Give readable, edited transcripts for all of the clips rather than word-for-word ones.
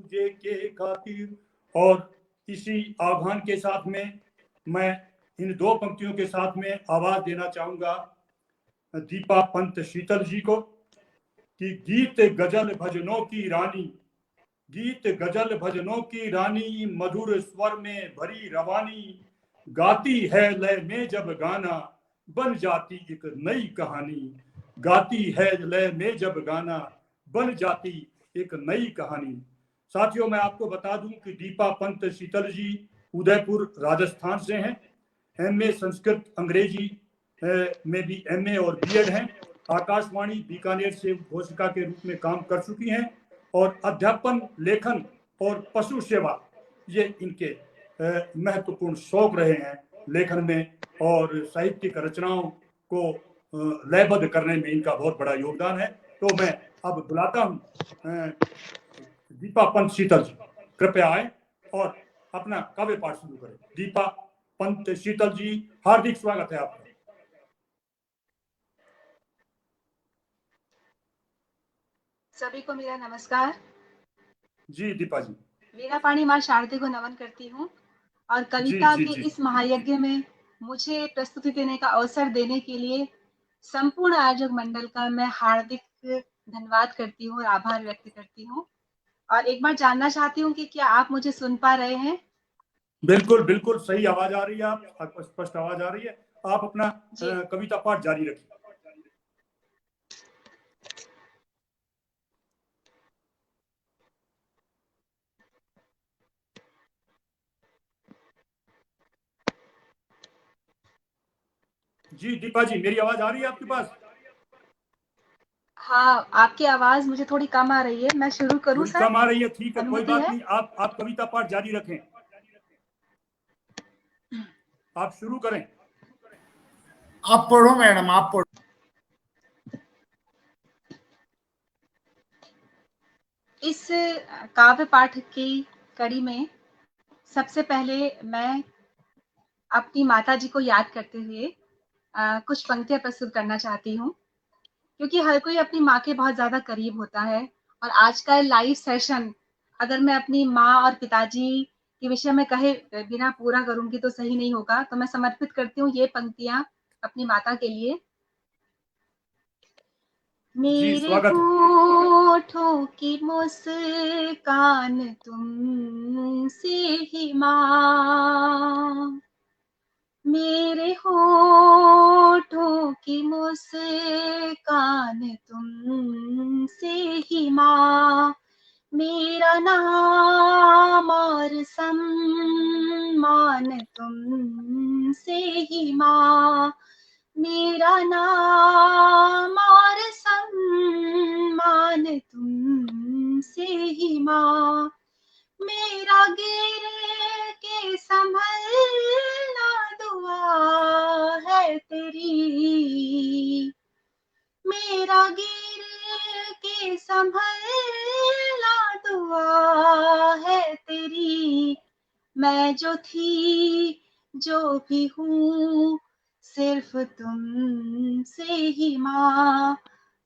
तुझे के खातिर। और इसी आह्वान के साथ में मैं इन दो पंक्तियों के साथ में आवाज देना चाहूंगा दीपा पंत शीतल जी को कि गीत गजल भजनों की रानी, गीत गजल भजनों की रानी, मधुर स्वर में भरी रवानी, गाती है लय में जब गाना, बन जाती एक नई कहानी। गाती है लय में जब गाना, बन जाती एक नई कहानी। साथियों, मैं आपको बता दूं कि दीपा पंत शीतल जी उदयपुर राजस्थान से हैं। एमए संस्कृत अंग्रेजी में भी एमए और बीएड हैं। आकाशवाणी बीकानेर से घोषिका के रूप में काम कर चुकी हैं और अध्यापन, लेखन और पशु सेवा ये इनके महत्वपूर्ण शौक रहे हैं लेखन में, और साहित्यिक रचनाओं को लयबद्ध करने में इनका बहुत बड़ा योगदान है। तो मैं अब बुलाता हूं दीपा पंत शीतल जी, कृपया आए और अपना काव्य पाठ शुरू करें। दीपा पंत शीतल जी, हार्दिक स्वागत है आपका। सभी को मेरा नमस्कार। जी दीपा जी। वीणापाणी माँ शारदे को नमन करती हूँ और कविता के इस महायज्ञ में मुझे प्रस्तुति देने का अवसर देने के लिए संपूर्ण आयोजक मंडल का मैं हार्दिक धन्यवाद करती हूँ और आभार व्यक्त करती हूँ। और एक बार जानना चाहती हूँ कि क्या आप मुझे सुन पा रहे हैं? बिल्कुल बिल्कुल सही आवाज आ रही है, आप स्पष्ट आवाज आ रही है। आप अपना कविता पाठ जारी रखिए। जी दीपा जी, मेरी आवाज आ रही है आपके पास? हाँ, आपकी आवाज मुझे थोड़ी कम आ रही है। मैं शुरू करूं सर? कम आ रही है, ठीक है, कोई अनुमति बात है? नहीं। आप कविता पाठ जारी रखें, आप शुरू करें। आप पढ़ो मैडम, आप पढ़ो। इस काव्य पाठ की कड़ी में सबसे पहले मैं अपनी माता जी को याद करते हुए कुछ पंक्तियां प्रस्तुत करना चाहती हूँ, क्योंकि हर कोई अपनी माँ के बहुत ज्यादा करीब होता है। और आज का लाइव सेशन अगर मैं अपनी माँ और पिताजी के विषय में कहे बिना पूरा करूंगी तो सही नहीं होगा, तो मैं समर्पित करती हूँ ये पंक्तियां अपनी माता के लिए। मेरे होठों की मुस्कान तुमसे ही माँ, मेरे होठों की मुस्कान तुमसे ही माँ, मेरा नाम और सम्मान तुमसे ही माँ, मेरा नाम और सम्मान तुमसे ही माँ, मेरा गिर के संभलना दुआ है तेरी, मेरा गिर के संभलना दुआ है तेरी, मैं जो थी जो भी हूँ सिर्फ तुमसे ही माँ,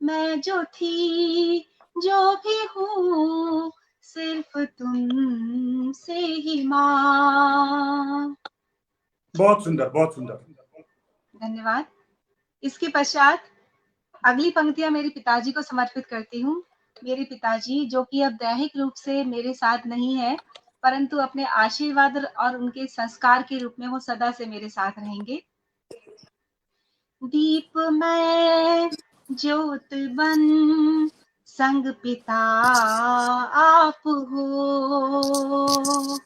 मैं जो थी जो भी हूँ सिर्फ तुमसे ही माँ। बहुत सुंदर, बहुत सुंदर, धन्यवाद। इसके पश्चात अगली पंक्तियां मेरे पिताजी को समर्पित करती हूँ। मेरे पिताजी जो कि अब दैहिक रूप से मेरे साथ नहीं है, परंतु अपने आशीर्वाद और उनके संस्कार के रूप में वो सदा से मेरे साथ रहेंगे। दीप मैं ज्योत बन संग पिता आप हो,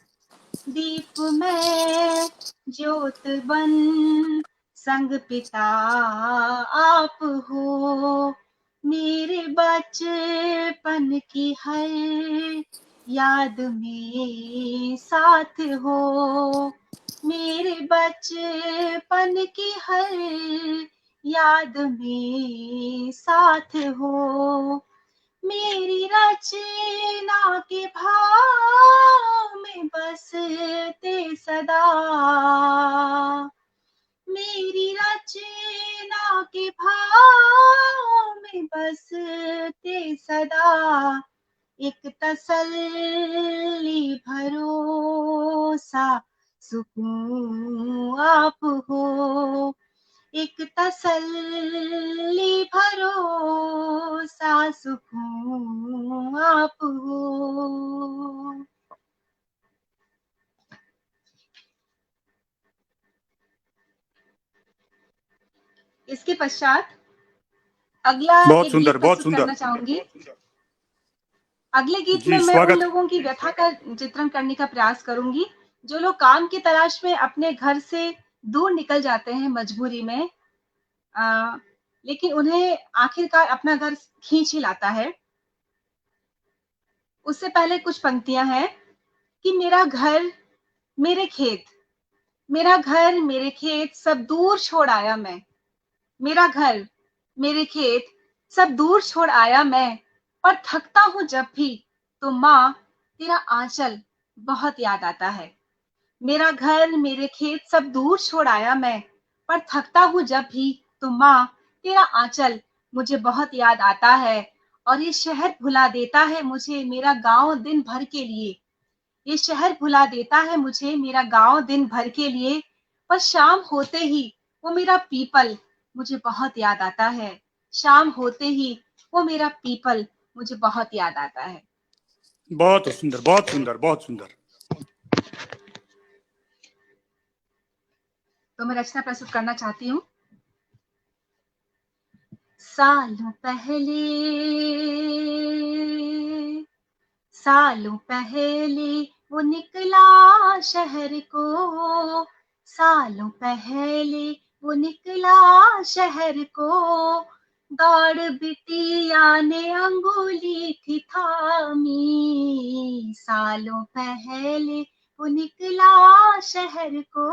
दीप में ज्योत बन संग पिता आप हो, मेरे बचपन की हर याद में साथ हो, मेरे बचपन की हर याद में साथ हो, मेरी रचना के भाव में बसते सदा, मेरी रचना के भाव में बसते सदा, एक तसल्ली भरोसा सुकून आप हो, एक तसल्ली भरोसा सुकून आप हो। इसके पश्चात अगला बहुत एक सुंदर, गीत बहुत प्रस्तुत सुंदर। करना चाहूंगी। अगले गीत में जी, मैं उन स्वागत। लोगों की व्यथा का चित्रण करने का प्रयास करूंगी जो लोग काम की तलाश में अपने घर से दूर निकल जाते हैं मजबूरी में, लेकिन उन्हें आखिरकार अपना घर खींच ही लाता है। उससे पहले कुछ पंक्तियां हैं कि मेरा घर मेरे खेत, मेरा घर मेरे खेत सब दूर छोड़ आया मैं, मेरा घर मेरे खेत सब दूर छोड़ आया मैं, पर थकता हूं जब भी तो माँ तेरा आंचल बहुत याद आता है। मेरा घर मेरे खेत सब दूर छोड़ आया मैं, पर थकता हूं जब भी तो माँ तेरा आंचल मुझे बहुत याद आता है। और ये शहर भुला देता है मुझे मेरा गांव दिन भर के लिए, ये शहर भुला देता है मुझे मेरा गांव दिन भर के लिए, पर शाम होते ही वो मेरा पीपल मुझे बहुत याद आता है। शाम होते ही वो मेरा पीपल मुझे बहुत याद आता है। बहुत सुंदर, बहुत सुंदर, बहुत सुंदर। तो मैं रचना प्रस्तुत करना चाहती हूँ। सालों पहले, सालों पहले वो निकला शहर को, सालों पहले वो निकला शहर को, दौड़ बिटिया ने अंगुली थी थामी। सालों पहले वो निकला शहर को,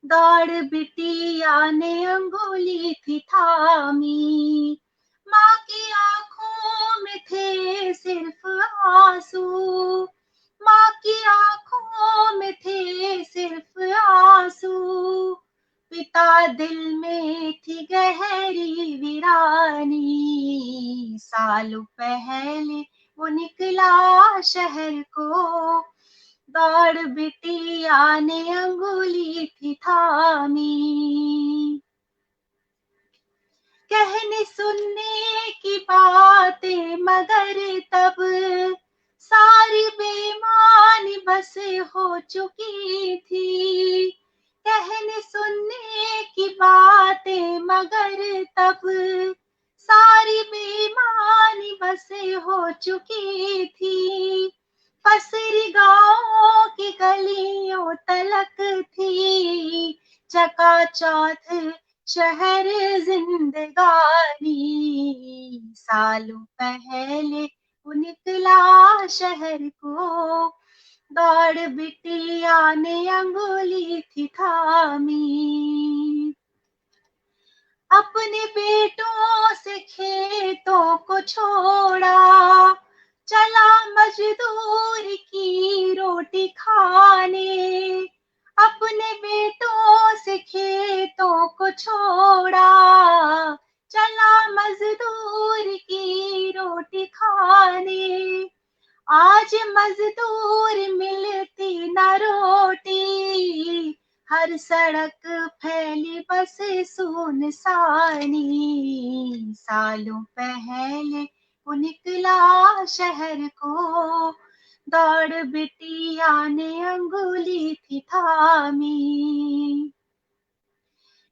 दौड़ बिटिया ने अंगुली थी थामी। माँ की आंखों में थे सिर्फ आंसू, माँ की आंखों में थे सिर्फ आंसू, पिता दिल में थी गहरी वीरानी। सालों पहले वो निकला शहर को, दौड़ बिटिया ने अंगुली थी थामी। कहने सुनने की बातें मगर तब सारी बेईमानी बस हो चुकी थी। कहने सुनने की बातें मगर तब सारी बेईमानी बस हो चुकी थी। पसरी गाँव की गलियों तलक थी चकाचौंध शहर जिंदगानी। सालों पहले वो निकला शहर को, दौड़ बिटिया ने अंगुली थी थामी। अपने बेटों से खेतों को छोड़ा, चला मजदूर की रोटी खाने। अपने बेटों से खेतों को छोड़ा, चला मजदूर की रोटी खाने। आज मजदूर मिलती न रोटी, हर सड़क फैली बस सुनसानी। सालों पहले वो निकला शहर को, दौड़ बिटिया ने अंगुली थी थामी।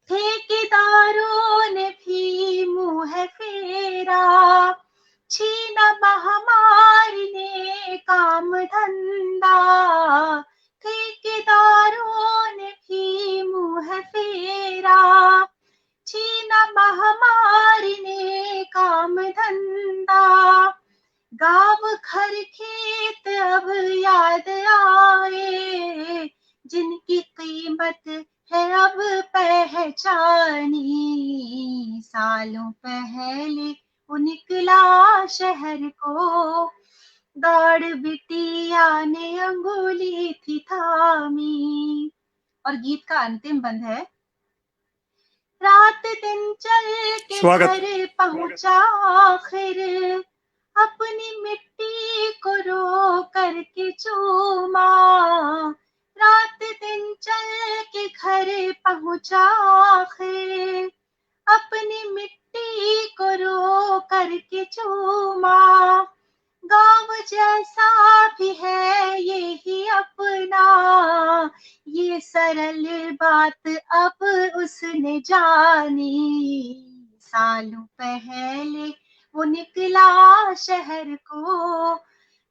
ठेकेदारों ने भी मुंह फेरा, छीना महामारी ने काम धंधा। ठेकेदारों ने भी मुंह फेरा, छीना महामारी ने काम धंधा। गाँव घर खेत अब याद आए, जिनकी कीमत है अब पहचानी। सालों पहले वो निकला शहर को, दौड़ बिटिया ने अंगुली थी थामी। और गीत का अंतिम बंद है। रात दिन चल के स्वागत। घर पहुंचा आखिर, अपनी मिट्टी को रो करके चूमा, रात दिन चल के घर पहुंचा आखिर, अपनी मिट्टी को रो करके चूमा, गाँव जैसा भी है यही अपना, ये सरल बात अब उसने जानी, सालों पहले वो निकला शहर को,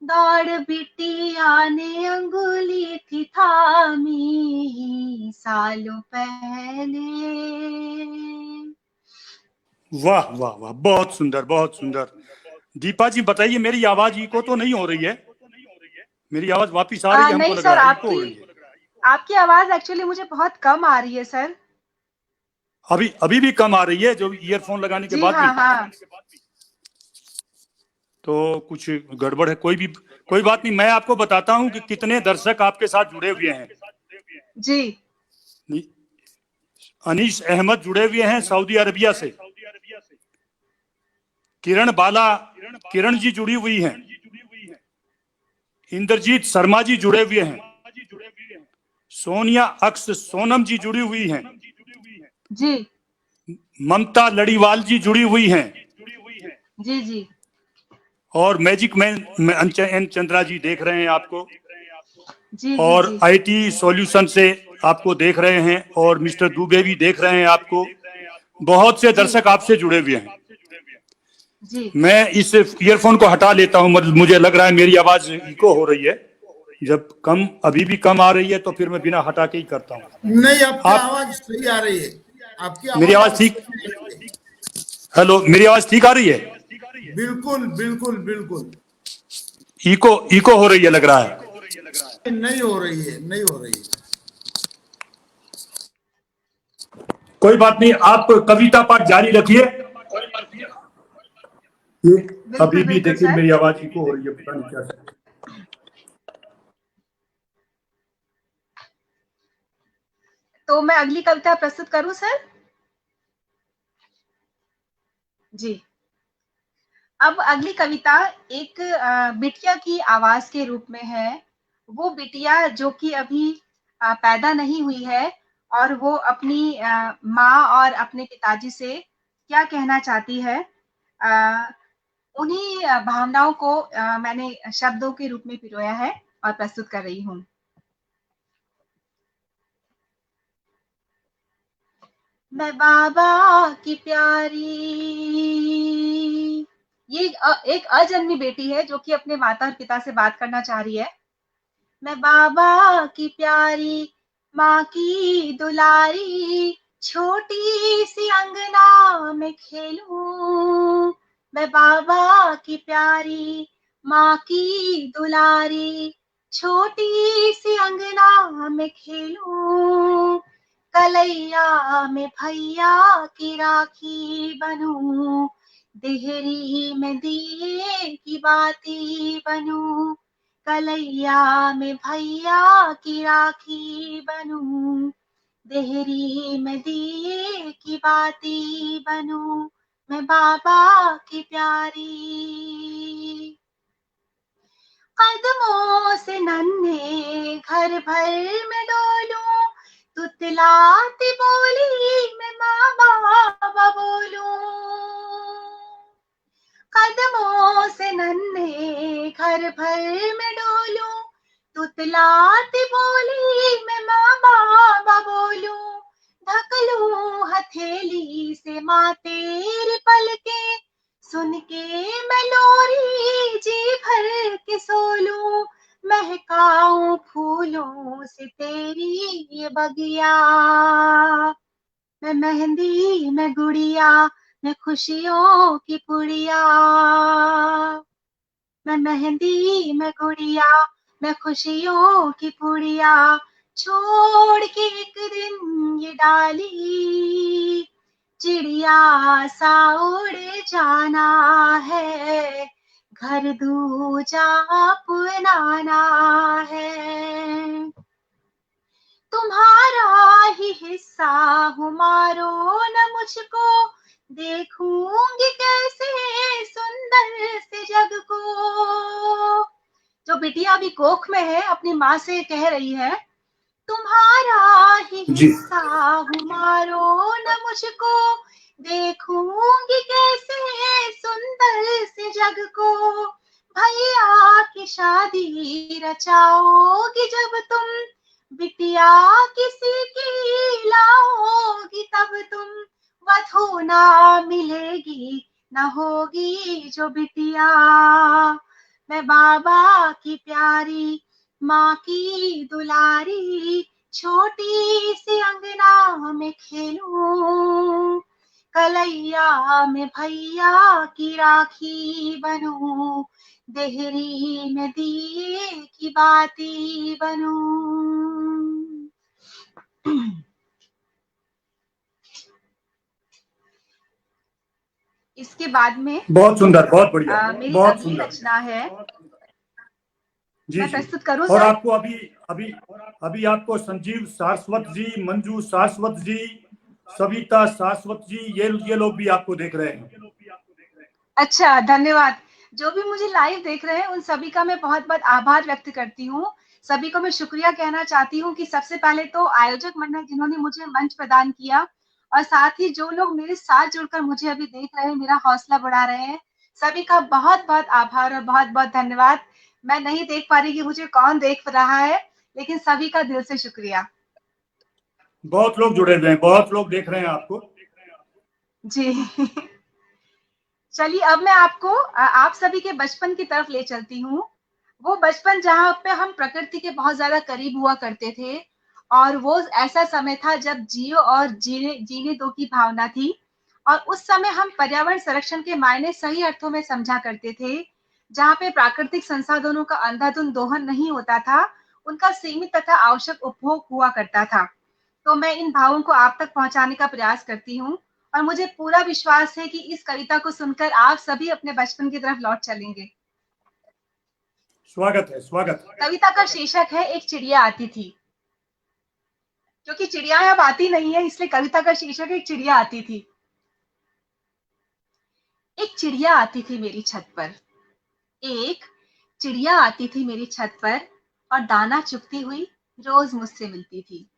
दौड़ बिटिया ने अंगुली थी थामी, सालों पहले। वाह वाह वाह, बहुत सुंदर बहुत सुंदर। दीपा जी बताइए, मेरी आवाज इको तो नहीं हो रही है? मेरी आवाज वापिस आ रही है? हमको नहीं लग सर, रहा है इको हो रही है। आपकी आवाज एक्चुअली मुझे बहुत कम आ रही है सर। अभी अभी भी कम आ रही है, जो ईयरफोन लगाने के जी बाद हाँ भी? हाँ। तो कुछ गड़बड़ है, कोई बात नहीं। मैं आपको बताता हूँ कि कितने दर्शक आपके साथ जुड़े हुए हैं। जी। अनीस अहमद जुड़े हुए हैं सऊदी अरबिया से। किरण जी जुड़ी हुई हैं। इंद्रजीत शर्मा जी जुड़े हुए हैं। सोनिया अक्स सोनम जी जुड़ी हुई हैं। जी। ममता लड़ीवाल जी जुड़ी हुई हैं। जी जी। और मैजिक मैन एन चंद्रा जी देख रहे हैं आपको। जी और जी। आईटी सॉल्यूशन से आपको देख रहे हैं, और मिस्टर दुबे भी देख रहे हैं आपको। बहुत से दर्शक आपसे जुड़े हुए हैं। जी। मैं इस ईयरफोन को हटा लेता हूं, मुझे लग रहा है मेरी आवाज इको हो रही है। जब अभी भी कम आ रही है तो फिर मैं बिना हटा के ही करता हूं। नहीं, आपकी आप आवाज सही आ रही है। आपकी मेरी आवाज आवाज अब ठीक? सही आ रही है। हेलो, मेरी आवाज ठीक आ रही है? बिल्कुल बिल्कुल बिल्कुल। इको हो रही है लग रहा है। नहीं हो रही है, नहीं हो रही है। कोई बात नहीं, आप कविता पाठ जारी रखिए। ये अभी बिल्कुल भी बिल्कुल देखिए सर। मेरी आवाज इको हो रही है, पता नहीं क्या। तो मैं अगली कविता प्रस्तुत करूं सर? जी। अब अगली कविता एक बिटिया की आवाज के रूप में है। वो बिटिया जो कि अभी पैदा नहीं हुई है, और वो अपनी माँ और अपने पिताजी से क्या कहना चाहती है, उन्हीं भावनाओं को मैंने शब्दों के रूप में पिरोया है और प्रस्तुत कर रही हूँ। मैं बाबा की प्यारी, ये एक अजन्मी बेटी है जो कि अपने माता और पिता से बात करना चाह रही है। मैं बाबा की प्यारी, माँ की दुलारी, छोटी सी अंगना में खेलूं। मैं बाबा की प्यारी, माँ की दुलारी, छोटी सी अंगना में खेलूं। कलैया में भैया की राखी बनूं, देहरी में दिए की बाती बनूं। कलैया में भैया की राखी बनूं, देहरी में दिए की बाती बनूं। मैं बाबा की प्यारी। कदमों से नन्हे घर भर में डोलूं, तुतलाती बोली मैं माँ बाबा बोलूं। कदमों से नन्हे घर भर में डोलूं, तुतलाती बोली मैं माँ बाबा बोलूं। ढक लूं हथेली से माँ तेरी पलके, सुन के मैं लोरी जी भर के सो लूं। महकाऊं फूलों से तेरी ये बगिया, मैं मेहंदी मैं गुड़िया, मैं खुशियों की पुड़िया। मैं मेहंदी मैं गुड़िया, मैं खुशियों की पुड़िया। छोड़ के एक दिन ये डाली, चिड़िया सा उड़ जाना है, घर दूजा अपनाना है। तुम्हारा ही हिस्सा हूँ, मारो न मुझको, देखूंगी कैसे सुंदर सुंदर से जग को। जो बिटिया अभी कोख में है अपनी माँ से कह रही है, तुम्हारा ही जी हिस्सा हूँ मारो न मुझको, देखूंगी कैसे सुंदर से जग को। भैया की शादी रचाओगी जब तुम, बिटिया किसी की लाओगी तब तुम, वधू ना मिलेगी न होगी जो बिटिया। मैं बाबा की प्यारी माँ की दुलारी, छोटी सी अंगना में खेलूं, कलैया में भैया की राखी बनूं, देहरी में दिए की बाती बनूं। इसके बाद में बहुत सुंदर, बहुत बढ़िया, मेरी बहुत अगली सुंदर। रचना है, जी मैं जी। प्रस्तुत करूं और सर? आपको अभी अभी अभी आपको संजीव सारस्वत जी, मंजू सारस्वत जी, सविता सारस्वत जी, ये लोग भी आपको देख रहे हैं। अच्छा, धन्यवाद। जो भी मुझे लाइव देख रहे हैं उन सभी का मैं बहुत-बहुत आभार व्यक्त करती हूँ। सभी को मैं शुक्रिया कहना चाहती हूँ कि सबसे पहले तो आयोजक मंडल जिन्होंने मुझे मंच प्रदान किया, और साथ ही जो लोग मेरे साथ जुड़कर मुझे अभी देख रहे हैं, मेरा हौसला बढ़ा रहे हैं, सभी का बहुत-बहुत आभार और बहुत-बहुत धन्यवाद। मैं नहीं देख पा रही कि मुझे कौन देख रहा है, लेकिन सभी का दिल से शुक्रिया। बहुत लोग जुड़े हुए हैं, बहुत लोग देख रहे हैं आपको। जी। चलिए अब मैं आपको आप सभी के बचपन की तरफ ले चलती हूँ। वो बचपन जहाँ पे हम प्रकृति के बहुत ज़्यादा करीब हुआ करते थे, और वो ऐसा समय था जब जियो और जीने जीने दो की भावना थी, और उस समय हम पर्यावरण संरक्षण के मायने सही अर्थों में समझा करते थे, जहाँ पे प्राकृतिक संसाधनों का अंधाधुंध दोहन नहीं होता था, उनका सीमित तथा आवश्यक उपभोग हुआ करता था। तो मैं इन भावों को आप तक पहुँचाने का प्रयास करती हूँ, और मुझे पूरा विश्वास है कि इस कविता को सुनकर आप सभी अपने बचपन की तरफ लौट चलेंगे। स्वागत है, स्वागत। कविता का शीर्षक है एक चिड़िया आती थी। क्योंकि चिड़िया अब आती नहीं है, इसलिए कविता का शीर्षक एक चिड़िया आती थी। एक चिड़िया आती थी मेरी छत पर, एक चिड़िया आती थी मेरी छत पर, और दाना चुगती हुई रोज मुझसे मिलती थी।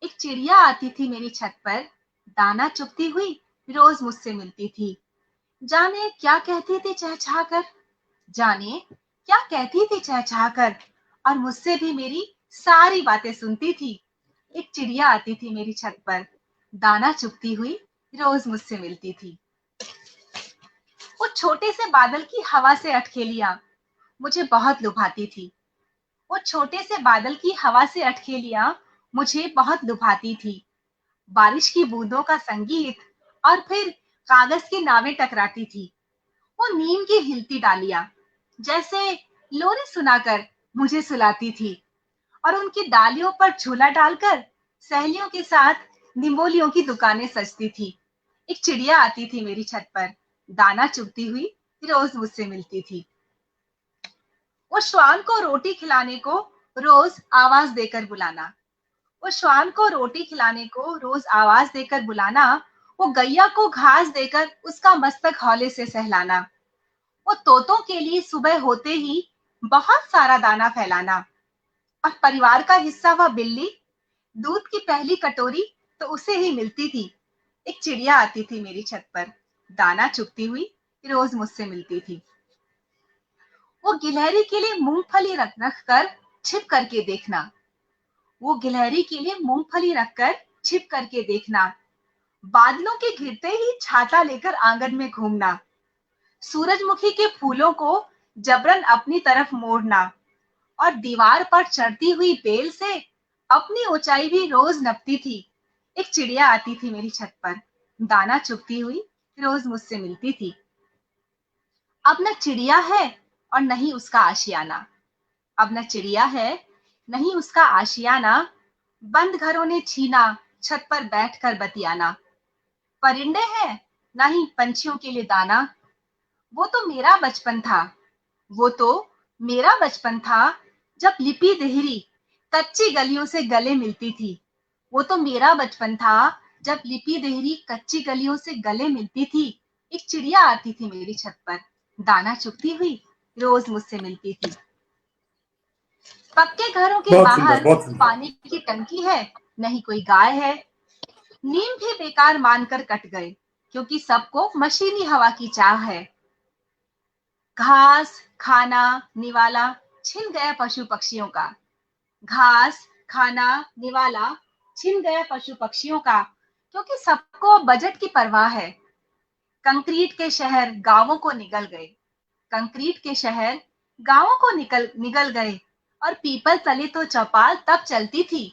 एक चिड़िया आती थी मेरी छत पर, दाना चुगती हुई रोज मुझसे मिलती थी। जाने क्या कहती थी चहचहा कर, जाने क्या कहती थी चहचहा कर, और मुझसे भी मेरी सारी बातें सुनती थी। एक चिड़िया आती थी मेरी छत पर, दाना चुगती हुई रोज मुझसे मिलती थी। वो छोटे से बादल की हवा से अटखेलियां मुझे बहुत लुभाती थी। वो छोटे से बादल की हवा से अटखेलियां मुझे बहुत लुभाती थी। बारिश की बूंदों का संगीत, और फिर कागज की नावें टकराती थी। वो नीम की हिलती डालियां जैसे लोरी सुनाकर मुझे सुलाती थी, और उनकी डालियों पर झूला डालकर सहेलियों के साथ निमोलियों की दुकानें सजती थी। एक चिड़िया आती थी मेरी छत पर, दाना चुगती हुई रोज मुझसे मिलती थी। वो श्वान को रोटी खिलाने को रोज आवाज देकर बुलाना, वो श्वान को रोटी खिलाने को रोज आवाज देकर बुलाना, वो गैया को घास देकर उसका मस्तक हौले से सहलाना, वो तोतों के लिए सुबह होते ही बहुत सारा दाना फैलाना, और परिवार का हिस्सा वह बिल्ली, दूध की पहली कटोरी तो उसे ही मिलती थी। एक चिड़िया आती थी मेरी छत पर, दाना चुगती हुई रोज मुझसे मिलती थी। वो गिलहरी के लिए मूंगफली रख रख कर छिप करके देखना, वो गिलहरी के लिए मूंगफली रखकर छिप करके देखना, बादलों के घिरते ही छाता लेकर आंगन में घूमना, सूरजमुखी के फूलों को जबरन अपनी तरफ मोड़ना, और दीवार पर चढ़ती हुई बेल से अपनी ऊंचाई भी रोज नपती थी। एक चिड़िया आती थी मेरी छत पर, दाना चुगती हुई रोज मुझसे मिलती थी। अब न चिड़िया है और नहीं उसका आशियाना, अब न चिड़िया है नहीं उसका आशियाना, बंद घरों ने छीना छत पर बैठकर बतियाना, परिंदे हैं ना ही पंछियों के लिए दाना। वो तो मेरा बचपन था, वो तो मेरा बचपन था, जब लिपी देहरी कच्ची गलियों से गले मिलती थी। वो तो मेरा बचपन था, जब लिपी देहरी कच्ची गलियों से गले मिलती थी। एक चिड़िया आती थी मेरी छत पर, दाना चुगती हुई रोज मुझसे मिलती थी। पक्के घरों के बहुत सुंदर, बाहर बहुत सुंदर। पानी की टंकी है, नहीं कोई गाय है। नीम भी बेकार मानकर कट गए, क्योंकि सबको मशीनी हवा की चाह है। घास, खाना, निवाला छिन गया पशु पक्षियों का। घास, खाना, निवाला छिन गया पशु पक्षियों का, क्योंकि सबको बजट की परवाह है। कंक्रीट के शहर गांवों को निगल गए। कंक्रीट के शहर गांवों को निगल गए, और पीपल तले तो चौपाल तब चलती थी।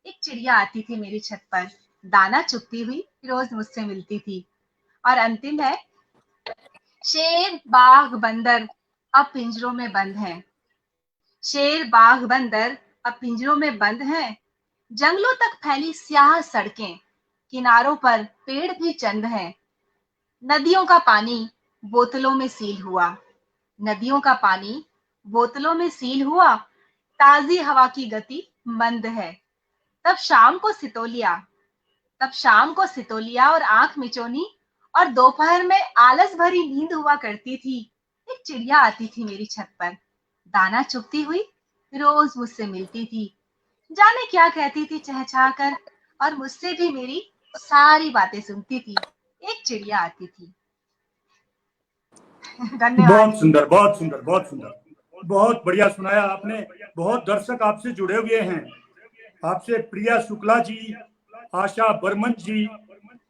एक चिड़िया आती थी मेरी छत पर, दाना चुगती हुई रोज मुझसे मिलती थी। और अंतिम है, शेर, बाघ, बंदर अब पिंजरों में बंद हैं। शेर, बाघ, बंदर अब पिंजरों में बंद हैं। जंगलों तक फैली स्याह सड़कें, किनारों पर पेड़ भी चंद हैं। नदियों का पानी बोतलों में सील हुआ। नदियों का पानी बोतलों में सील हुआ। ताजी हवा की गति मंद है। तब शाम को सितोलिया तब शाम को सितोलिया और आंख मिचोनी और दोपहर में आलस भरी नींद हुआ करती थी। एक चिड़िया आती थी मेरी छत पर, दाना चुगती हुई रोज मुझसे मिलती थी। जाने क्या कहती थी चहचहा कर, और मुझसे भी मेरी सारी बातें सुनती थी। एक चिड़िया आती थी। धन्यवाद बहुत जी। सुंदर, बहुत सुंदर, बहुत सुंदर, बहुत बढ़िया सुनाया आपने। बहुत दर्शक आपसे जुड़े हुए हैं। आपसे प्रिया शुक्ला जी, आशा बर्मन जी,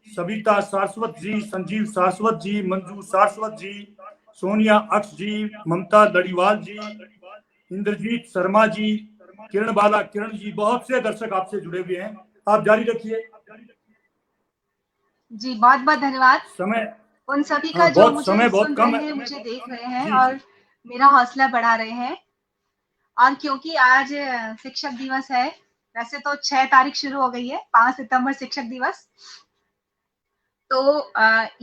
सविता सारस्वत जी, संजीव सारस्वत जी, मंजू सारस्वत जी, सोनिया अक्ष जी, ममता लड़ीवाल जी, इंद्रजीत शर्मा जी, किरण बाला किरण जी, बहुत से दर्शक आपसे जुड़े हुए हैं। आप जारी रखिए। जी बहुत बहुत धन्यवाद समय, उन सभी का हाँ, जो बहुत मुझे समय बहुत सुन रहे कम है। हैं, मुझे देख रहे हैं जी और जी मेरा हौसला बढ़ा रहे हैं। और क्योंकि आज शिक्षक दिवस है, वैसे तो 6 तारीख शुरू हो गई है, 5 सितंबर शिक्षक दिवस। तो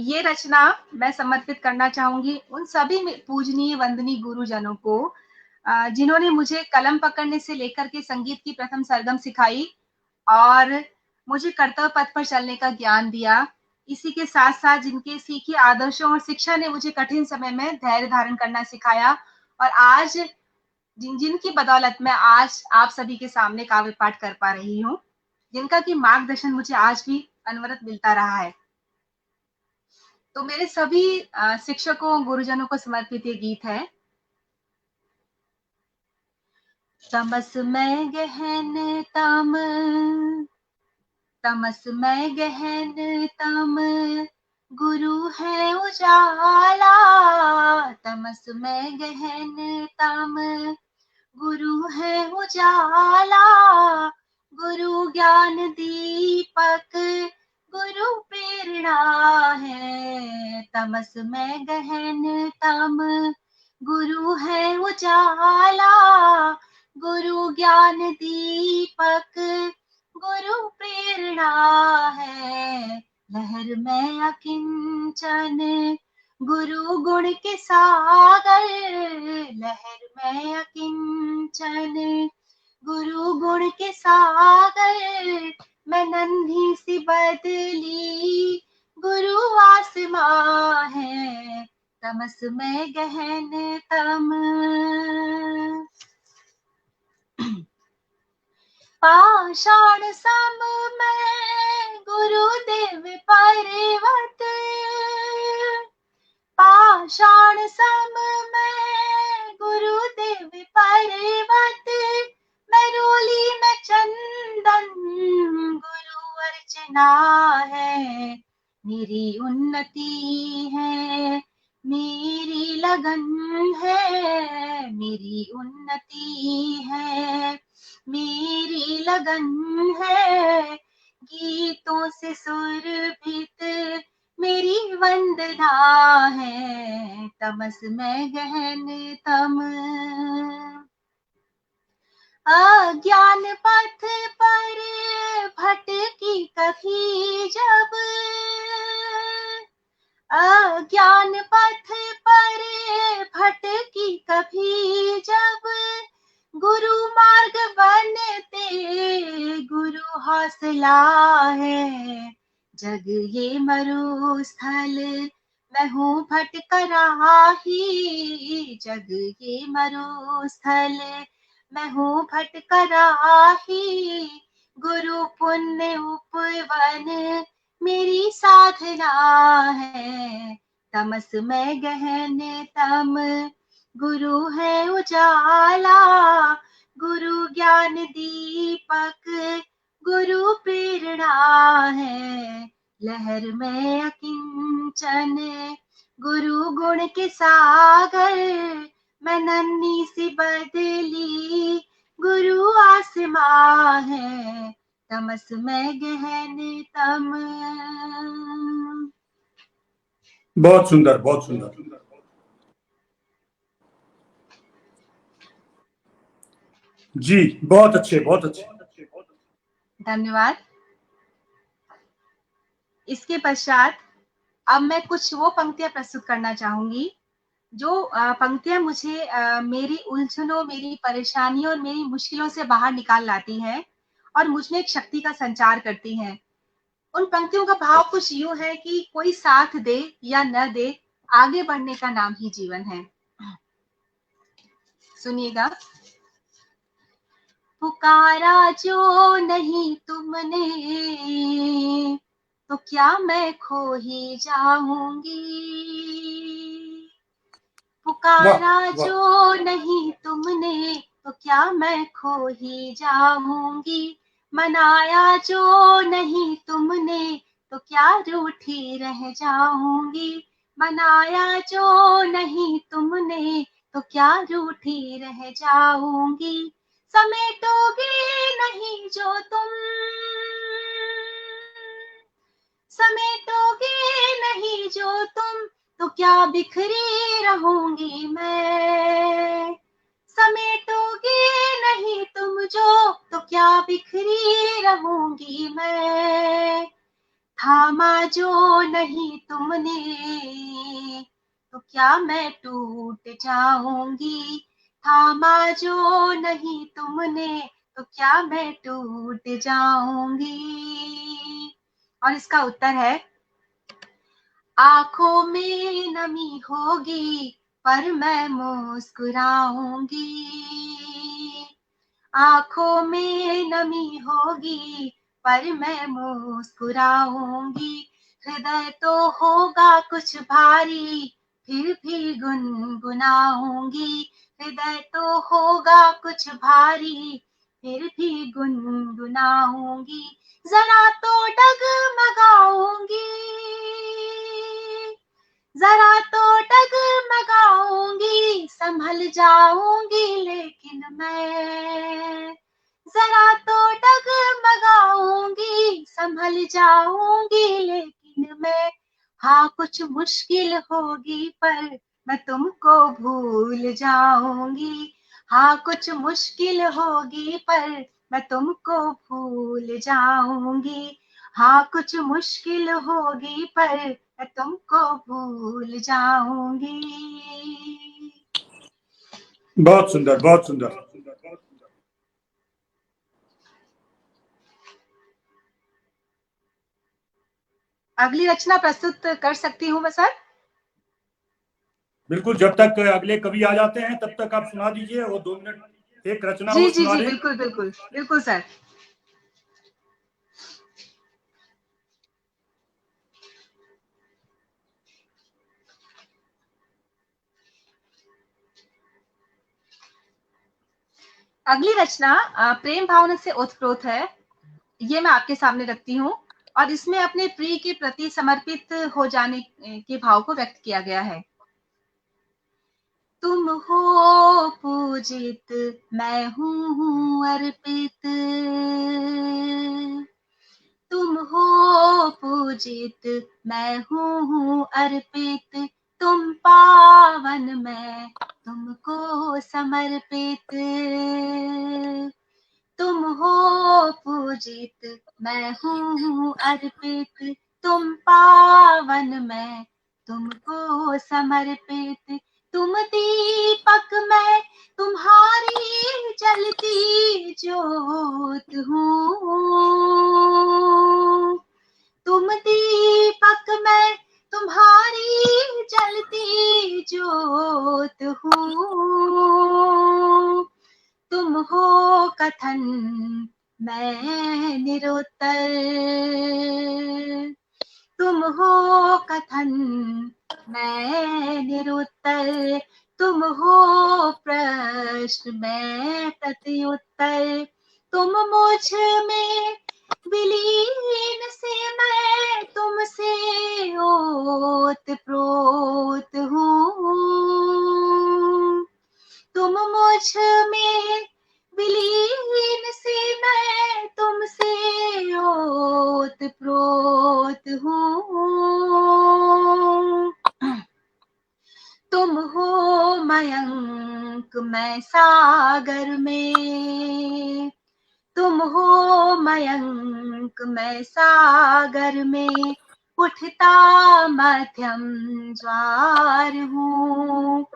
ये रचना मैं समर्पित करना चाहूंगी उन सभी पूजनीय वंदनीय गुरुजनों को, जिन्होंने मुझे कलम पकड़ने से लेकर के संगीत की प्रथम सरगम सिखाई और मुझे कर्तव्य पथ पर चलने का ज्ञान दिया। इसी के साथ साथ जिनके सीखे आदर्शों और शिक्षा ने मुझे कठिन समय में धैर्य धारण करना सिखाया, और आज जिनकी बदौलत मैं आज आप सभी के सामने काव्य पाठ कर पा रही हूँ, जिनका की मार्गदर्शन मुझे आज भी अनवरत मिलता रहा है। तो मेरे सभी शिक्षकों गुरुजनों को समर्पित ये गीत है। तमस में गहन तम, तमस में गहन तम, गुरु है उजाला। तमस में गहन तम, गुरु है उजाला। गुरु ज्ञान दीपक, गुरु प्रेरणा है। तमस में गहन तम, गुरु है उजाला। गुरु ज्ञान दीपक, गुरु प्रेरणा है। लहर में अकिंचन, गुरु गुण के सागर। लहर में अकिंचन, गुरु गुण के सागर। मैं नन्ही सी बदली, गुरु आसमां है। तमस में गहन तम, पाषाण सम में गुरुदेव पर्वत। पाषाण सम में गुरुदेव पर्वत। मैं रोली में चंदन, गुरु अर्चना है। मेरी उन्नति है, मेरी लगन है। मेरी उन्नति है, मेरी लगन है। गीतों से सुरभित मेरी वंदना है। तमस में गहन तम, अज्ञान पथ पर भटकी कभी जब। अज्ञान पथ पर भटकी कभी जब। गुरु मार्ग बनते, गुरु हौसला है। जग ये मरुस्थल मैं हूँ भटक राही, जग ये मरुस्थल। मैं हूँ भटक राही, गुरु पुण्य उपवन मेरी साधना है। तमस में गहन तम, गुरु है उजाला, गुरु ज्ञान दीपक, गुरु प्रेरणा है। लहर में अकिंचन, गुरु गुण के सागर, मैं नन्ही सी बदली, गुरु आसमां है। तमस में गहन तम। बहुत सुंदर, बहुत सुंदर। जी, बहुत अच्छे, बहुत अच्छे। धन्यवाद। इसके पश्चात अब मैं कुछ वो पंक्तियां प्रस्तुत करना चाहूंगी जो पंक्तियां मुझे मेरी उलझनों, मेरी परेशानियों और मेरी मुश्किलों से बाहर निकाल लाती हैं और मुझमें एक शक्ति का संचार करती हैं। उन पंक्तियों का भाव कुछ यूं है कि कोई साथ दे या न दे, आगे बढ़ने का नाम ही जीवन है। सुनिएगा। पुकारा जो नहीं तुमने, तो क्या मैं खो ही जाऊंगी। पुकारा जो नहीं तुमने, तो क्या मैं खो ही जाऊंगी। मनाया जो नहीं तुमने, तो क्या रूठी रह जाऊंगी। मनाया जो नहीं तुमने, तो क्या रूठी रह जाऊंगी। समेटोगे नहीं जो तुम, समेटोगे नहीं जो तुम, तो क्या बिखरी रहूंगी मैं। समेटोगे नहीं तुम जो, तो क्या बिखरी रहूंगी मैं। थामा जो नहीं तुमने, तो क्या मैं टूट जाऊंगी। थामा जो नहीं तुमने, तो क्या मैं टूट जाऊंगी। और इसका उत्तर है, आंखों में नमी होगी पर मैं मुस्कुराऊंगी। आंखों में नमी होगी पर मैं मुस्कुराऊंगी। हृदय तो होगा कुछ भारी, फिर भी गुनगुनाऊंगी। हृदय तो होगा कुछ भारी, फिर भी गुनगुनाऊंगी। जरा तो डगमगाऊंगी, जरा तो डगमगाऊंगी। संभल जाऊंगी लेकिन मैं, जरा तो डगमगाऊंगी। संभल जाऊंगी लेकिन मैं। हाँ कुछ मुश्किल होगी पर मैं तुमको भूल जाऊंगी। हाँ कुछ मुश्किल होगी पर मैं तुमको भूल जाऊंगी। हाँ कुछ मुश्किल होगी पर मैं तुमको भूल जाऊंगी। बहुत सुंदर, बहुत सुंदर। अगली रचना प्रस्तुत कर सकती हूँ मैं सर? बिल्कुल, जब तक अगले कवि आ जाते हैं तब तक आप सुना दीजिए, और 2 मिनट एक रचना जी वो जी सुना जी, दें। बिल्कुल बिल्कुल बिल्कुल सर। अगली रचना प्रेम भावना से ओतप्रोत है। ये मैं आपके सामने रखती हूँ और इसमें अपने प्रिय के प्रति समर्पित हो जाने के भाव को व्यक्त किया गया है। तुम हो पूजित, मैं हूँ अर्पित। तुम हो पूजित, मैं हूँ अर्पित। तुम पावन, मैं तुमको समर्पित। तुम हो पूजित, मैं हूँ अर्पित। तुम पावन, मैं तुमको समर्पित। तुम दीपक, मैं तुम्हारी जलती ज्योत हूँ। तुम दीपक, मैं तुम्हारी जलती जोत हूँ। तुम हो कथन मैं निरुत्तर, तुम हो कथन मैं निरुत्तर, तुम हो प्रश्न मैं प्रत्युत्तर। तुम मुझ में विलीन से मैं तुमसे ओतप्रोत हूँ। तुम मुझ में विलीन से मैं तुमसे ओतप्रोत हूँ। तुम हो मयंक मैं सागर में, तुम हो मयंक मैं सागर में, उठता मध्यम ज्वार हूँ।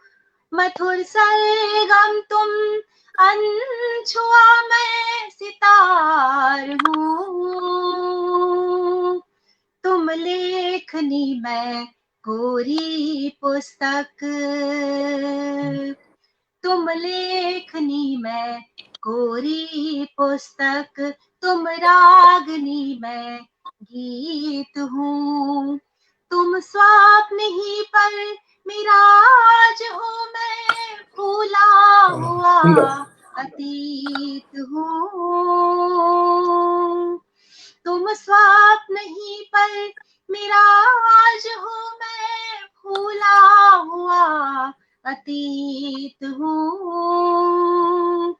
मधुर सरगम तुम, अनछुआ मैं सितार हूँ। तुम लेखनी मैं कोरी पुस्तक, तुम लेखनी मैं कोरी पुस्तक, तुम रागनी मैं गीत हूँ। तुम स्वप्न ही पर मिराज हो, मैं भूला हुआ अतीत हूँ। तुम स्वप्न ही पर मिराज हो, मैं भूला हुआ अतीत हूँ।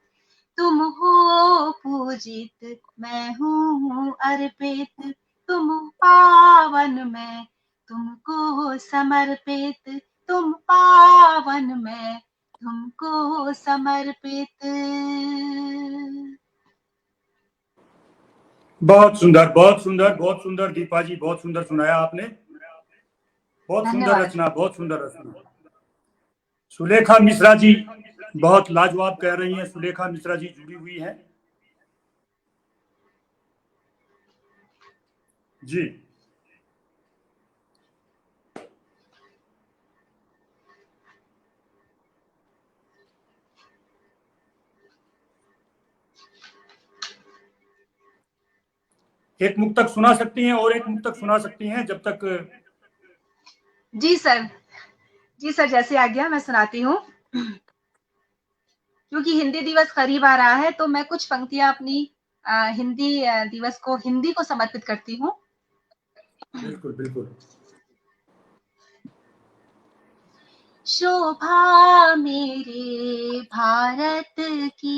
तुम हो पूजित मैं हूँ अर्पित, तुम पावन मैं तुमको समर्पित, तुम पावन मैं तुमको समर्पित। बहुत सुंदर, बहुत सुंदर, बहुत सुंदर दीपा जी, बहुत सुंदर सुनाया आपने। बहुत सुंदर धन्यवाद। रचना, बहुत सुंदर रचना। सुलेखा मिश्रा जी बहुत लाजवाब कह रही हैं। सुलेखा मिश्रा जी जुड़ी हुई हैं जी। एक मुक्तक सुना सकती हैं और एक मुक्तक सुना सकती हैं जब तक। जी सर, जी सर, जैसे आ गया मैं सुनाती हूँ। क्योंकि हिंदी दिवस करीब आ रहा है तो मैं कुछ पंक्तियां अपनी हिंदी दिवस को, हिंदी को समर्पित करती हूँ। बिल्कुल बिल्कुल। शोभा मेरे भारत की,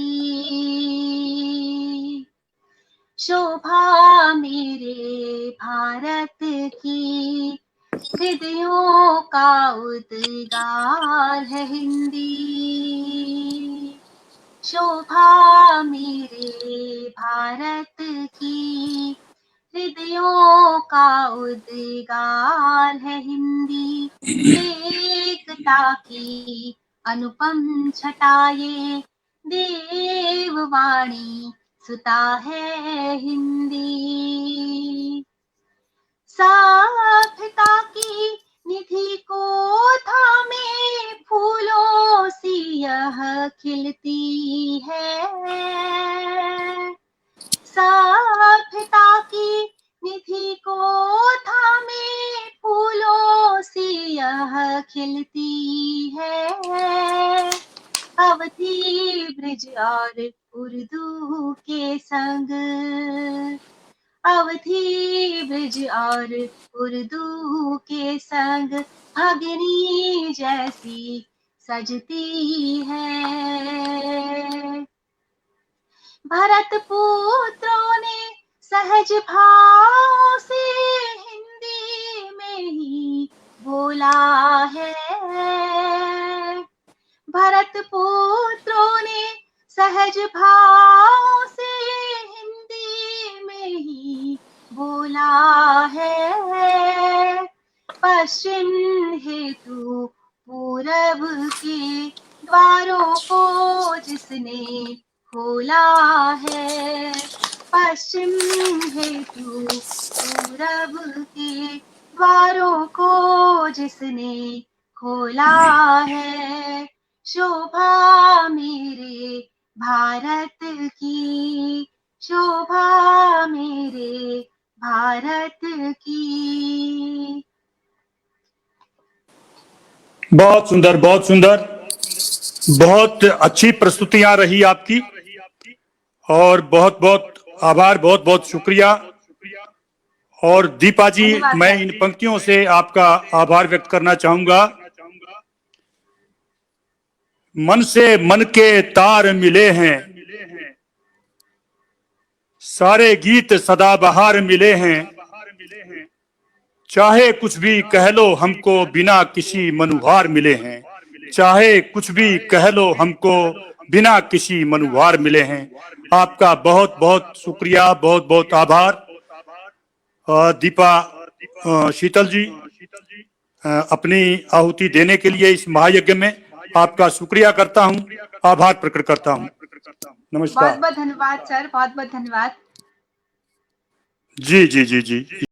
शोभा मेरे भारत की, हृदयों का उद्गार है हिंदी। शोभा मेरे भारत की, हृदयों का उद्गार है हिंदी। एकता की अनुपम छटाए, देववाणी सुता है हिंदी। सार्थकता की निधि को थामे, फूलों सी यह खिलती है। सार्थकता की निधि को थामे, फूलों सी यह खिलती है। अवधी ब्रिज और उर्दू के संग, अवधी ब्रिज और उर्दू के संग, अग्नि जैसी सजती है। भरत पुत्रों ने सहज भाव से हिंदी में ही बोला है। भरत पुत्रों ने सहज भाव से हिंदी में ही बोला है। पश्चिम हेतु पूरब के द्वारों को जिसने खोला है। पश्चिम हेतु पूरब के द्वारों को जिसने खोला है, शोभा मेरे भारत की, शोभा मेरे भारत की। बहुत सुंदर, बहुत सुंदर, बहुत अच्छी प्रस्तुतियां रही आपकी और बहुत बहुत आभार, बहुत बहुत शुक्रिया। और दीपा जी, धन्यवाद मैं सर। इन पंक्तियों से आपका आभार व्यक्त करना चाहूंगा। मन से मन के तार मिले हैं, सारे गीत सदाबहार मिले हैं, चाहे कुछ भी कह लो हमको बिना किसी मनुहार मिले हैं, चाहे कुछ भी कह लो हमको बिना किसी मनुहार मिले हैं। आपका बहुत बहुत शुक्रिया, बहुत बहुत आभार। दीपा शीतल जी, अपनी आहुति देने के लिए इस महायज्ञ में आपका शुक्रिया करता हूं, आभार प्रकट करता हूं। नमस्कार। बहुत बहुत धन्यवाद सर, बहुत बहुत धन्यवाद। जी जी जी जी।